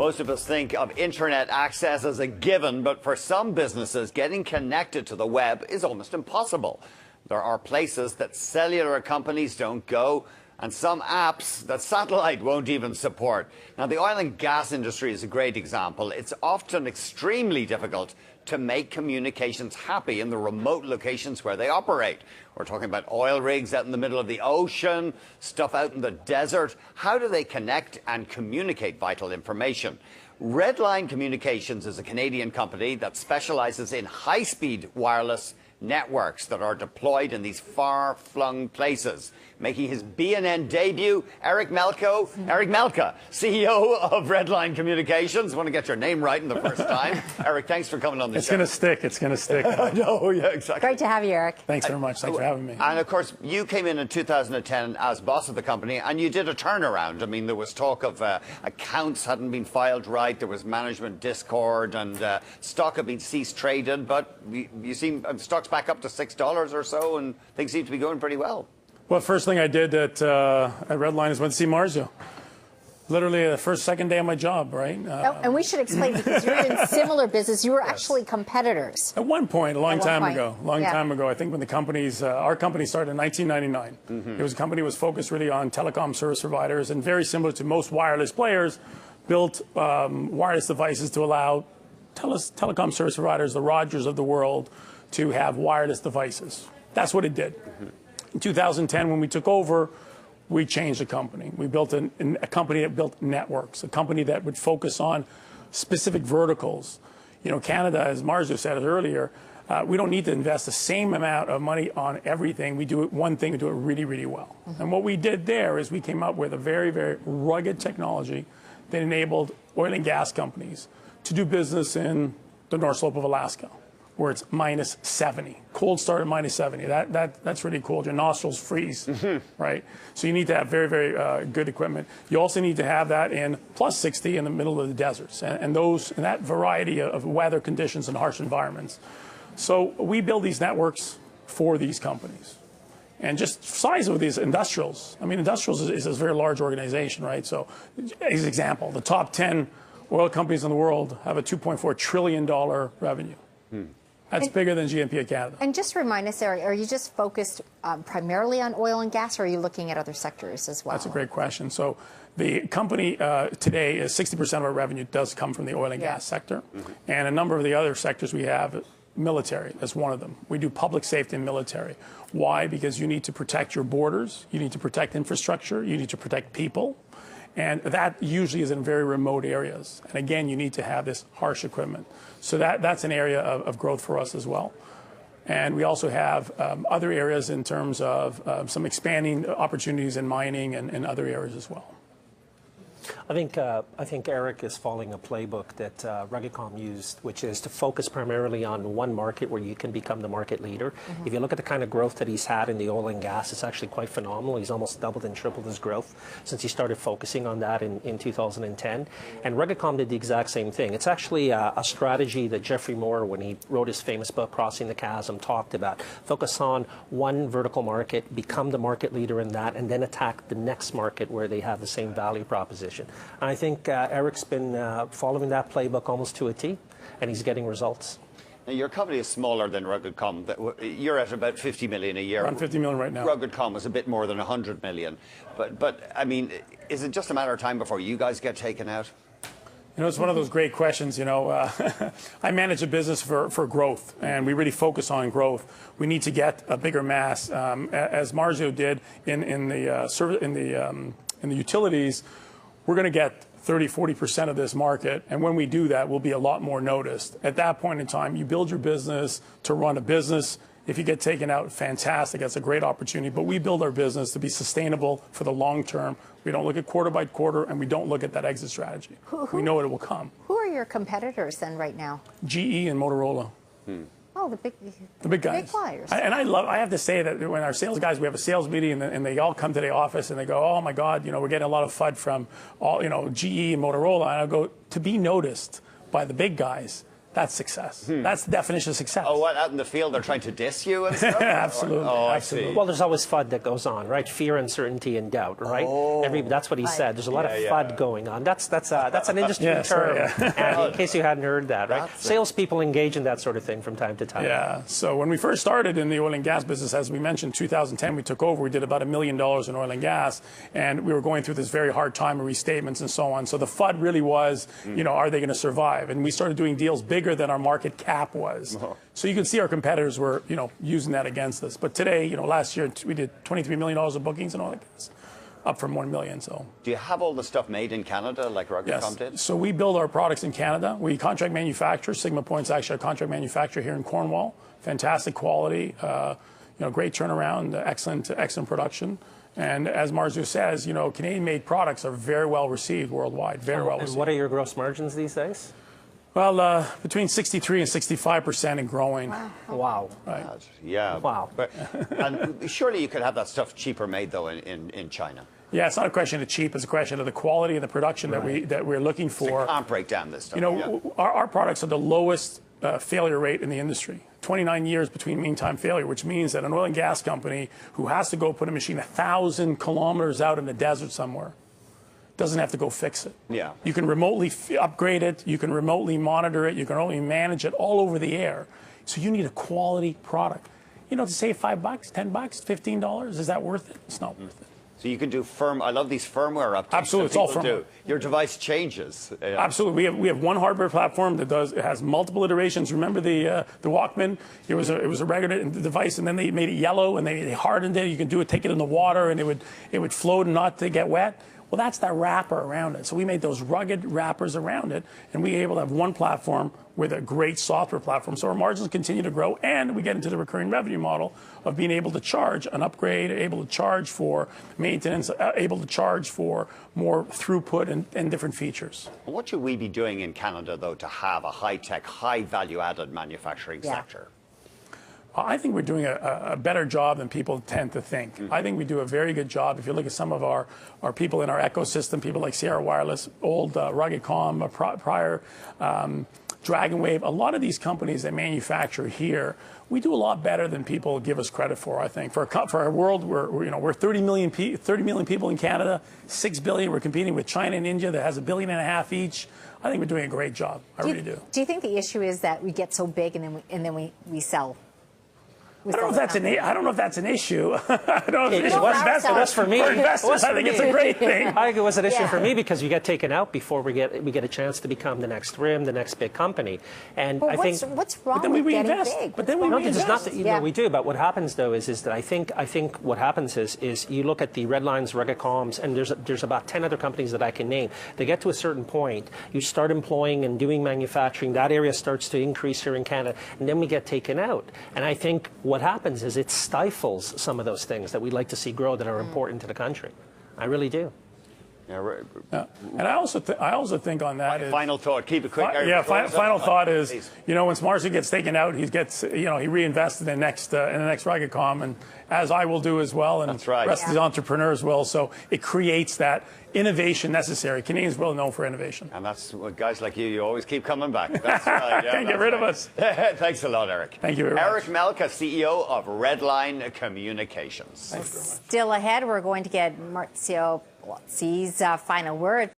Most of us think of internet access as a given, but for some businesses, getting connected to the web is almost impossible. There are places that cellular companies don't go, and some apps that satellite won't even support. Now, the oil and gas industry is a great example. It's often extremely difficult to make communications happy in the remote locations where they operate. We're talking about oil rigs out in the middle of the ocean, stuff out in the desert. How do they connect and communicate vital information? Redline Communications is a Canadian company that specializes in high-speed wireless networks that are deployed in these far-flung places. Making his BNN debut, Eric Melka, CEO of Redline Communications. I want to get your name right in the first time. Eric, thanks for coming on the show. It's going to stick. It's going to stick. No, yeah, exactly. Great to have you, Eric. Thanks very much. Thanks for having me. And, of course, you came in 2010 as boss of the company, and you did a turnaround. I mean, there was talk of accounts hadn't been filed right. There was management discord, and stock had been ceased traded. But you seem stock's back up to $6 or so, and things seem to be going pretty well. Well, first thing I did at Redline is went to see Marzio. Literally the second day of my job, right? And we should explain, because you're in similar business. You were actually competitors. At one point, a long time ago, I think when the companies, our company started in 1999. It was a company that was focused really on telecom service providers, and very similar to most wireless players, built wireless devices to allow telecom service providers, the Rogers of the world, to have wireless devices. That's what it did. In 2010, when we took over, we changed the company. We built a company that built networks, a company that would focus on specific verticals. You know, Canada, as Marzio said earlier, we don't need to invest the same amount of money on everything. We do one thing, we do it really, really well. And what we did there is we came up with a very, very rugged technology that enabled oil and gas companies to do business in the North Slope of Alaska, where it's minus 70. Cold start at minus 70. That's really cold. Your nostrils freeze, right? So you need to have very, very good equipment. You also need to have that in plus 60 in the middle of the deserts, and that variety of weather conditions and harsh environments. So we build these networks for these companies. And just size of these industrials. I mean, industrials is a very large organization, right? So as an example, the top 10 oil companies in the world have a $2.4 trillion revenue. That's bigger than GNP of Canada. And just remind us, Eric, are you just focused primarily on oil and gas, or are you looking at other sectors as well? That's a great question. So the company today is 60% of our revenue does come from the oil and gas sector. And a number of the other sectors we have, military is one of them. We do public safety and military. Why? Because you need to protect your borders, you need to protect infrastructure, you need to protect people. And that usually is in very remote areas. And again, you need to have this harsh equipment. So that's an area of growth for us as well. And we also have other areas in terms of some expanding opportunities in mining and other areas as well. I think Eric is following a playbook that Rugicom used, which is to focus primarily on one market where you can become the market leader. If you look at the kind of growth that he's had in the oil and gas, it's actually quite phenomenal. He's almost doubled and tripled his growth since he started focusing on that in 2010. And Rugicom did the exact same thing. It's actually a strategy that Jeffrey Moore, when he wrote his famous book, Crossing the Chasm, talked about. Focus on one vertical market, become the market leader in that, and then attack the next market where they have the same value proposition. And I think Eric's been following that playbook almost to a T, and he's getting results. Now, your company is smaller than Rugicom. You're at about 50 million a year. Around 50 million right now. Rugicom is a bit more than 100 million. But I mean, is it just a matter of time before you guys get taken out? You know, it's one of those great questions. You know, I manage a business for growth, and we really focus on growth. We need to get a bigger mass, as Marzio did in the utilities. We're going to get 30–40% of this market, and when we do that, we'll be a lot more noticed. At that point in time, you build your business to run a business. If you get taken out, fantastic. That's a great opportunity. But we build our business to be sustainable for the long term. We don't look at quarter by quarter, and we don't look at that exit strategy. We know it will come. Who are your competitors then right now? GE and Motorola. Oh, the big guys. Big flyers. I have to say that when our sales guys, we have a sales meeting, and they all come to the office and they go, oh my God, you know, we're getting a lot of FUD from all, you know, GE and Motorola. And I go, to be noticed by the big guys, That's success. That's the definition of success. Oh, what, out in the field they're trying to diss you and stuff? Absolutely. Oh, I Absolutely. see. Well, there's always FUD that goes on, right? Fear, uncertainty, and doubt, right? That's what he said. There's a lot of FUD going on. That's an industry term. And in case you hadn't heard that, right? Salespeople engage in that sort of thing from time to time. Yeah. So when we first started in the oil and gas business, as we mentioned, 2010 we took over. We did about $1 million in oil and gas, and we were going through this very hard time of restatements and so on. So the FUD really was, are they going to survive? And we started doing deals bigger than our market cap was. So you can see our competitors were, using that against us. But today, last year we did $23 million of bookings and all that, up from $1 million. So do you have all the stuff made in Canada like Rugicom did? So we build our products in Canada. We contract manufacture. Sigma Point's actually a contract manufacturer here in Cornwall. Fantastic quality, great turnaround, excellent production. And as Marzu says, Canadian-made products are very well received worldwide. Very well received. And what are your gross margins these days? Well, between 63 and 65% and growing. Wow. Right. Yeah. Wow. But, and surely you could have that stuff cheaper made, though, in China. Yeah, it's not a question of cheap. It's a question of the quality and the production that we're looking for. So you can't break down this stuff. Our products are the lowest failure rate in the industry. 29 years between mean time failure, which means that an oil and gas company who has to go put a machine 1,000 kilometers out in the desert somewhere doesn't have to go fix it. Yeah. You can remotely upgrade it. You can remotely monitor it. You can remotely manage it all over the air. So you need a quality product. To save $5, $10, $15, is that worth it? It's not worth it. So you can do I love these firmware updates. Absolutely, it's all firmware. Your device changes. Absolutely, we have one hardware platform that has multiple iterations. Remember the Walkman? It was a regular device, and then they made it yellow, and they hardened it. You can take it in the water, and it would float and not to get wet. Well, that's that wrapper around it. So we made those rugged wrappers around it, and we were able to have one platform with a great software platform. So our margins continue to grow, and we get into the recurring revenue model of being able to charge an upgrade, able to charge for maintenance, able to charge for more throughput and different features. What should we be doing in Canada, though, to have a high-tech, high-value-added manufacturing sector? I think we're doing a better job than people tend to think. I think we do a very good job. If you look at some of our people in our ecosystem, people like Sierra Wireless, old Rugicom, prior Dragon Wave, a lot of these companies that manufacture here, we do a lot better than people give us credit for, I think. For a world where we're 30 million people in Canada, 6 billion, we're competing with China and India that has $1.5 billion each. I think we're doing a great job. I really do. Do you think the issue is that we get so big and then we sell? I don't know if that's an issue. I don't know if It was for me. For investors, I think it's a great thing. I think it was an issue for me because you get taken out before we get a chance to become the next RIM, the next big company. And I think what's wrong with getting big? But then we reinvest. we do. But what happens though is that I think what happens is you look at the Redlines, Rugicoms, and there's about 10 other companies that I can name. They get to a certain point, you start employing and doing manufacturing. That area starts to increase here in Canada, and then we get taken out. And I think what happens is it stifles some of those things that we'd like to see grow that are important to the country. I really do. Yeah, right. And I also think on that is, final thought. Keep it quick. Final thought is, once Marcy gets taken out, he reinvests in the next Rugicom, and as I will do as well, and the rest of the entrepreneurs will. So it creates that innovation necessary. Canadians are well known for innovation, and that's what guys like you always keep coming back. That's right. Yeah, can't get rid of us. Thanks a lot, Eric. Thank you very much. Eric Melka, CEO of Redline Communications. Still ahead, we're going to get Marcio C's final word.